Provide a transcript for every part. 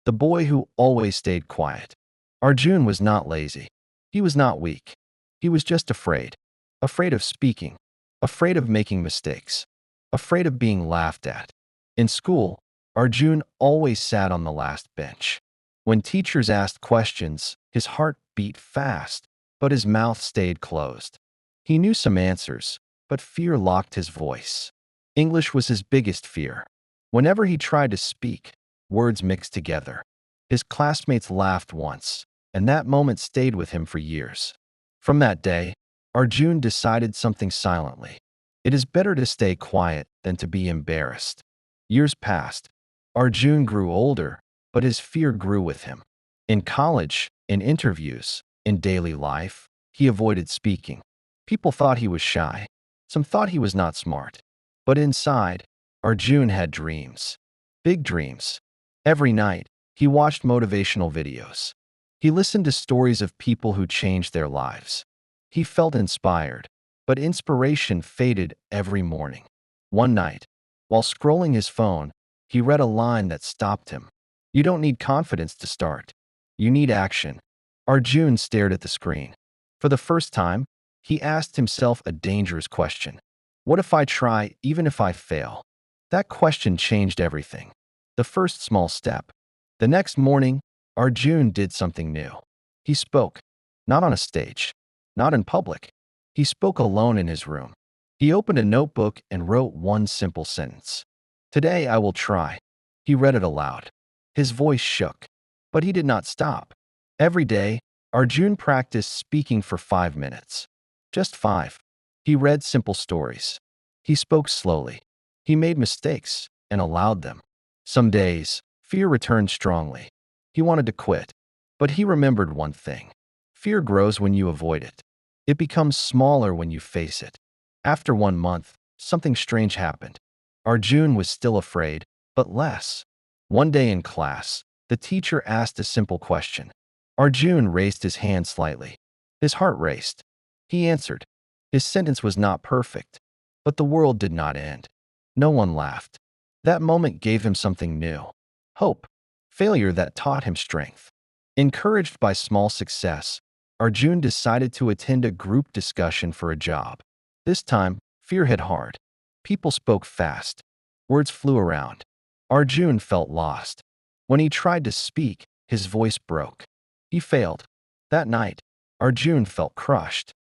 the boy who always stayed quiet. Arjun was not lazy. He was not weak. He was just afraid. Afraid of speaking. Afraid of making mistakes. Afraid of being laughed at. In school, Arjun always sat on the last bench. When teachers asked questions, his heart beat fast, but his mouth stayed closed. He knew some answers, but fear locked his voice. English was his biggest fear. Whenever he tried to speak, words mixed together. His classmates laughed once, and that moment stayed with him for years. From that day, Arjun decided something silently. It is better to stay quiet than to be embarrassed. Years passed. Arjun grew older, but his fear grew with him. In college, in interviews, in daily life, he avoided speaking. People thought he was shy. Some thought he was not smart. But inside, Arjun had dreams. Big dreams. Every night, he watched motivational videos. He listened to stories of people who changed their lives. He felt inspired, but inspiration faded every morning. One night, while scrolling his phone, he read a line that stopped him. "You don't need confidence to start. You need action." Arjun stared at the screen. For the first time, he asked himself a dangerous question. What if I try even if I fail? That question changed everything. The first small step. The next morning, Arjun did something new. He spoke, not on a stage, not in public. He spoke alone in his room. He opened a notebook and wrote one simple sentence. "Today I will try." He read it aloud. His voice shook, but he did not stop. Every day, Arjun practiced speaking for 5 minutes. Just 5. He read simple stories. He spoke slowly. He made mistakes and allowed them. Some days, fear returned strongly. He wanted to quit, but he remembered one thing. Fear grows when you avoid it. It becomes smaller when you face it. After 1 month, something strange happened. Arjun was still afraid, but less. One day in class, the teacher asked a simple question. Arjun raised his hand slightly. His heart raced. He answered. His sentence was not perfect, but the world did not end. No one laughed. That moment gave him something new. Hope. Failure that taught him strength. Encouraged by small success, Arjun decided to attend a group discussion for a job. This time, fear hit hard. People spoke fast. Words flew around. Arjun felt lost. When he tried to speak, his voice broke. He failed. That night, Arjun felt crushed.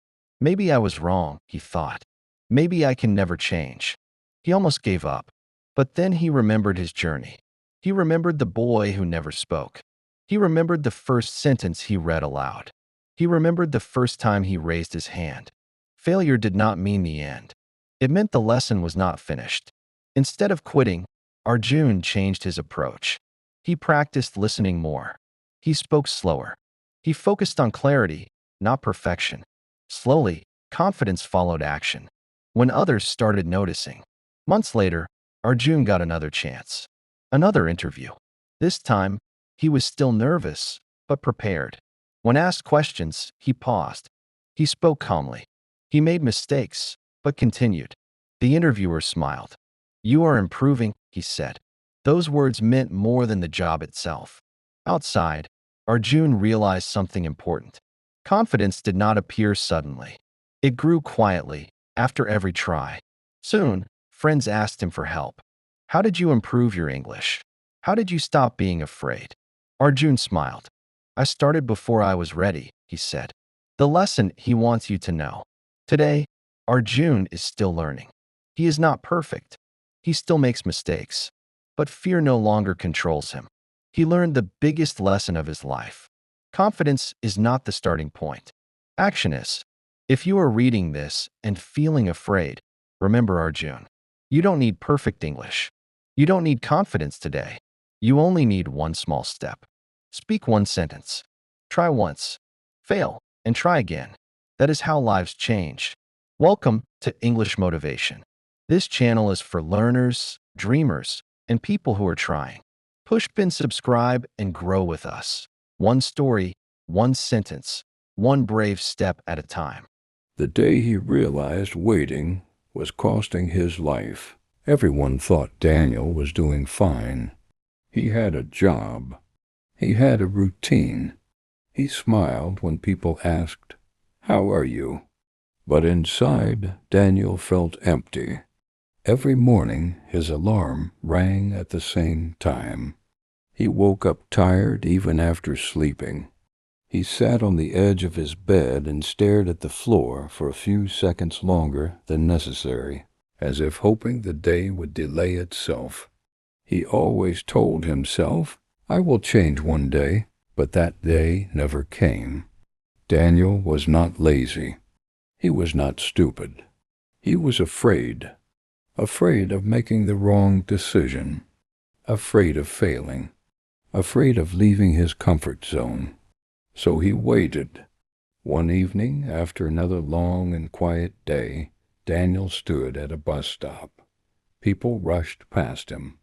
Maybe I was wrong, he thought. Maybe I can never change. He almost gave up. But then he remembered his journey. He remembered the boy who never spoke. He remembered the first sentence he read aloud. He remembered the first time he raised his hand. Failure did not mean the end. It meant the lesson was not finished. Instead of quitting, Arjun changed his approach. He practiced listening more. He spoke slower. He focused on clarity, not perfection. Slowly, confidence followed action. When others started noticing. Months later, Arjun got another chance. Another interview. This time, he was still nervous, but prepared. When asked questions, he paused. He spoke calmly. He made mistakes, but continued. The interviewer smiled. "You are improving," he said. Those words meant more than the job itself. Outside, Arjun realized something important. Confidence did not appear suddenly. It grew quietly, after every try. Soon, friends asked him for help. "How did you improve your English? How did you stop being afraid?" Arjun smiled. "I started before I was ready," he said. The lesson he wants you to know. Today, Arjun is still learning. He is not perfect. He still makes mistakes. But fear no longer controls him. He learned the biggest lesson of his life. Confidence is not the starting point. Action is. If you are reading this and feeling afraid, remember Arjun. You don't need perfect English. You don't need confidence today. You only need one small step. Speak one sentence. Try once. Fail, and try again. That is how lives change. Welcome to English Motivation. This channel is for learners, dreamers, and people who are trying. Push pin subscribe and grow with us. One story, one sentence, one brave step at a time. The day he realized waiting was costing his life. Everyone thought Daniel was doing fine. He had a job, He had a routine. He smiled when people asked, "How are you?" But inside, Daniel felt empty. Every morning, his alarm rang at the same time. He woke up tired even after sleeping. He sat on the edge of his bed and stared at the floor for a few seconds longer than necessary, as if hoping the day would delay itself. He always told himself, "I will change one day," but that day never came. Daniel was not lazy. He was not stupid. He was afraid of making the wrong decision, afraid of failing, afraid of leaving his comfort zone. So he waited. One evening, after another long and quiet day, Daniel stood at a bus stop. People rushed past him.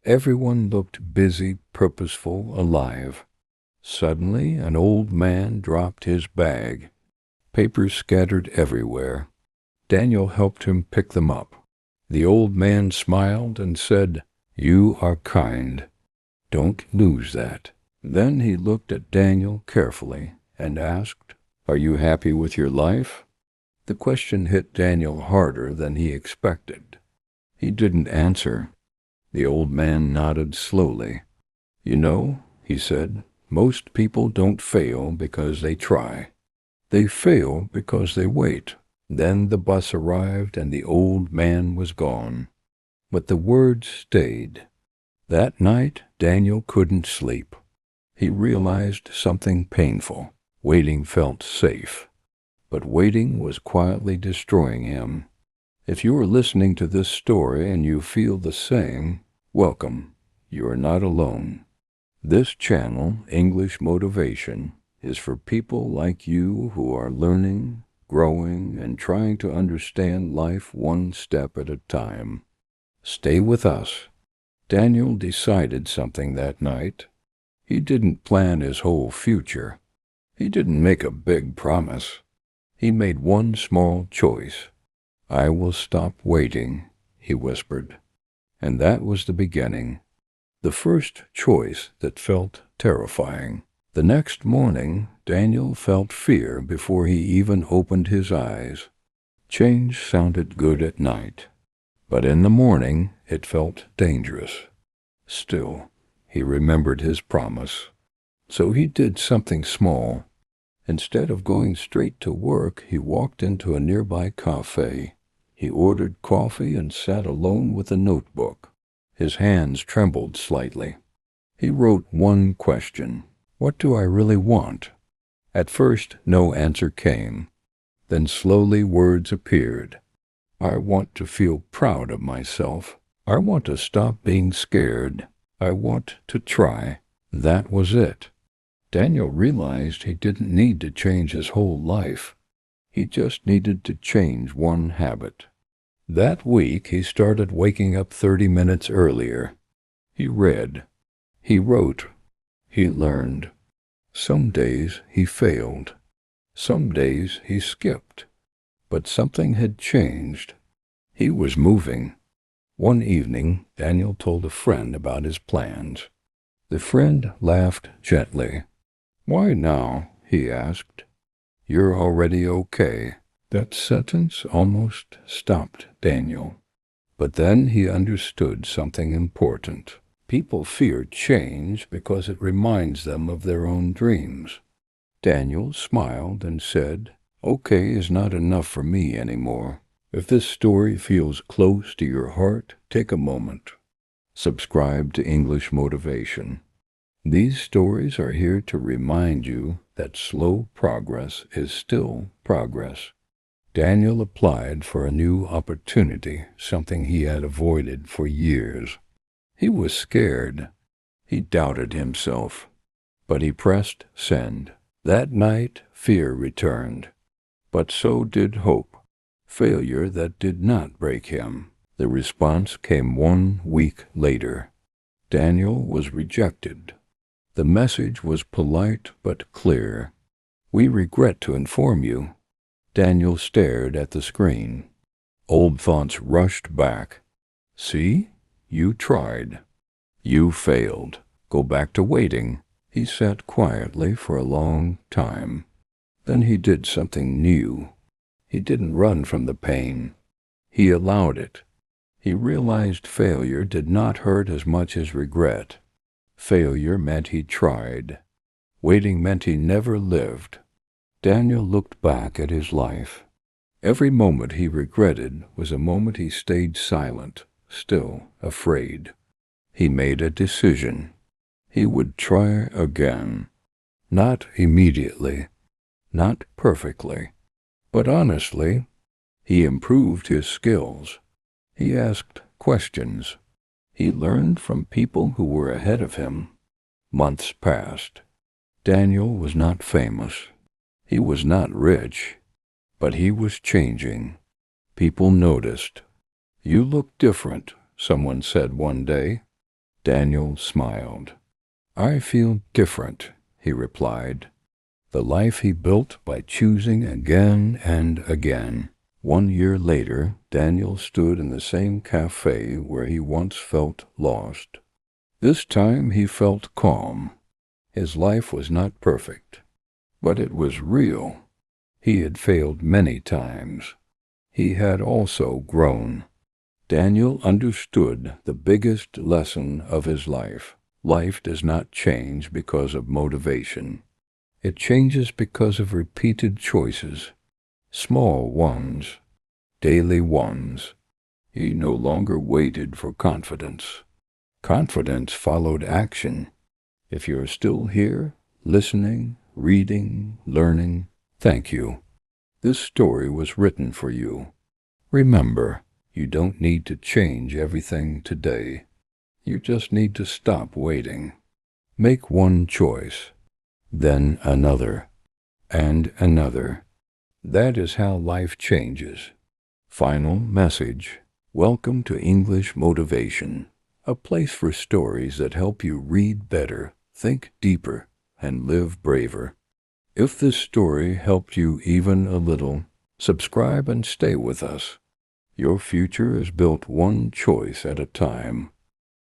Everyone looked busy, purposeful, alive. Suddenly, an old man dropped his bag. Papers scattered everywhere. Daniel helped him pick them up. The old man smiled and said, "You are kind. Don't lose that." Then he looked at Daniel carefully and asked, "Are you happy with your life?" The question hit Daniel harder than he expected. He didn't answer. The old man nodded slowly. "You know," he said, "most people don't fail because they try. They fail because they wait." Then the bus arrived and the old man was gone. But the words stayed. That night, Daniel couldn't sleep. He realized something painful. Waiting felt safe, but waiting was quietly destroying him. If you are listening to this story and you feel the same, welcome. You are not alone. This channel, English Motivation, is for people like you who are learning, growing, and trying to understand life one step at a time. Stay with us. Daniel decided something that night. He didn't plan his whole future. He didn't make a big promise. He made one small choice. "I will stop waiting," he whispered. And that was the beginning. The first choice that felt terrifying. The next morning, Daniel felt fear before he even opened his eyes. Change sounded good at night, but in the morning it felt dangerous. Still, he remembered his promise. So he did something small. Instead of going straight to work, he walked into a nearby cafe. He ordered coffee and sat alone with a notebook. His hands trembled slightly. He wrote one question: "What do I really want?" At first, no answer came. Then slowly words appeared. "I want to feel proud of myself. I want to stop being scared. I want to try." That was it. Daniel realized he didn't need to change his whole life. He just needed to change one habit. That week, he started waking up 30 minutes earlier. He read. He wrote. He learned. Some days he failed. Some days he skipped. But something had changed. He was moving. One evening, Daniel told a friend about his plans. The friend laughed gently. "Why now?" he asked. "You're already okay." That sentence almost stopped Daniel. But then he understood something important. People fear change because it reminds them of their own dreams. Daniel smiled and said, "Okay is not enough for me anymore." If this story feels close to your heart, take a moment. Subscribe to English Motivation. These stories are here to remind you that slow progress is still progress. Daniel applied for a new opportunity, something he had avoided for years. He was scared. He doubted himself. But he pressed send. That night, fear returned. But so did hope. Failure that did not break him. The response came 1 week later. Daniel was rejected. The message was polite but clear. "We regret to inform you." Daniel stared at the screen. Old thoughts rushed back. "See? You tried. You failed. Go back to waiting." He sat quietly for a long time. Then he did something new. He didn't run from the pain. He allowed it. He realized failure did not hurt as much as regret. Failure meant he tried. Waiting meant he never lived. Daniel looked back at his life. Every moment he regretted was a moment he stayed silent, still afraid. He made a decision. He would try again. Not immediately, not perfectly, but honestly. He improved his skills. He asked questions. He learned from people who were ahead of him. Months passed. Daniel was not famous. He was not rich, but he was changing. People noticed. "You look different," someone said one day. Daniel smiled. "I feel different," he replied. The life he built by choosing again and again. 1 year later, Daniel stood in the same cafe where he once felt lost. This time he felt calm. His life was not perfect, but it was real. He had failed many times. He had also grown. Daniel understood the biggest lesson of his life. Life does not change because of motivation. It changes because of repeated choices, small ones, daily ones. He no longer waited for confidence. Confidence followed action. If you're still here, listening, reading, learning, thank you. This story was written for you. Remember, you don't need to change everything today. You just need to stop waiting. Make one choice, then another, and another. That is how life changes. Final message. Welcome to English Motivation, a place for stories that help you read better, think deeper, and live braver. If this story helped you even a little, subscribe and stay with us. Your future is built one choice at a time.